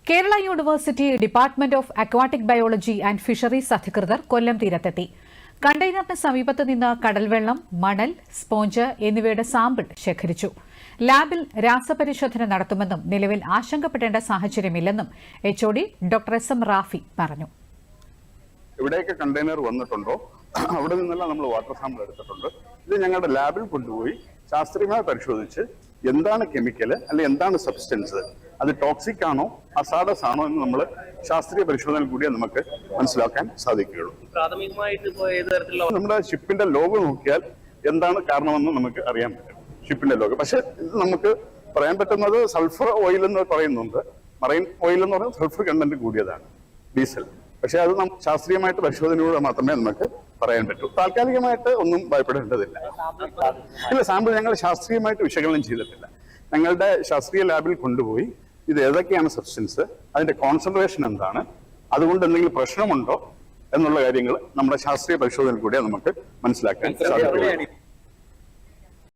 Kerala university department of aquatic biology and fisheries അധികൃതർ കൊല്ലം തീരത്തെത്തി. കണ്ടെയ്നറിന് സമീപത്ത് നിന്ന് കടൽവെള്ളം, മണൽ, സ്പോഞ്ച് എന്നിവയുടെ സാമ്പിൾ ശേഖരിച്ചു. ലാബിൽ രാസപരിശോധന നടത്തുമെന്നും നിലവിൽ ആശങ്കപ്പെടേണ്ട സാഹചര്യമില്ലെന്നും HOD ഡോക്ടർ SM റാഫി പറഞ്ഞു. എവിടെയൊക്കെ കണ്ടെയ്നർ വന്നിട്ടുണ്ടോ അവിടെ നിന്നെല്ലാം നമ്മൾ വാട്ടർ സാമ്പിൾ എടുത്തിട്ടുണ്ട്. ഇത് ഞങ്ങളുടെ ലാബിൽ കൊണ്ടുപോയി ശാസ്ത്രീയമായി പരിശോധിച്ച് എന്താണ് കെമിക്കൽ അല്ലെങ്കിൽ എന്താണ് സബ്സ്റ്റൻസ്, അത് ടോക്സിക് ആണോ അസാഡസ് ആണോ എന്ന് നമ്മൾ ശാസ്ത്രീയ പരിശോധനയിൽ കൂടിയേ നമുക്ക് മനസ്സിലാക്കാൻ സാധിക്കുകയുള്ളൂ. നമ്മുടെ ഷിപ്പിന്റെ ലോഗോ നോക്കിയാൽ എന്താണ് കാരണമെന്ന് നമുക്ക് അറിയാൻ പറ്റും. ഷിപ്പിന്റെ ലോഗോ പക്ഷെ ഇത് നമുക്ക് പറയാൻ പറ്റുന്നത് സൾഫർ ഓയിൽ എന്ന് പറയുന്നുണ്ട്. മറൈൻ ഓയിൽ എന്ന് പറയുന്നത് സൾഫർ കണ്ടന്റ് കൂടിയതാണ്, ഡീസൽ. പക്ഷെ അത് ശാസ്ത്രീയമായിട്ട് പരിശോധനയിലൂടെ മാത്രമേ നമുക്ക് പറയാൻ പറ്റൂ. താൽക്കാലികമായിട്ട് ഒന്നും ഭയപ്പെടേണ്ടതില്ല. ഇല്ല, സാമ്പിൾ ഞങ്ങൾ ശാസ്ത്രീയമായിട്ട് വിശകലനം ചെയ്തിട്ടില്ല. ഞങ്ങളുടെ ശാസ്ത്രീയ ലാബിൽ കൊണ്ടുപോയി ഇത് ഏതൊക്കെയാണ് സബ്സ്റ്റൻസ്, അതിന്റെ കോൺസെൻട്രേഷൻ എന്താണ്, അതുകൊണ്ട് എന്തെങ്കിലും പ്രശ്നമുണ്ടോ എന്നുള്ള കാര്യങ്ങൾ നമ്മുടെ ശാസ്ത്രീയ പരിശോധനയിൽ കൂടെ നമുക്ക് മനസ്സിലാക്കാൻ സാധിക്കും.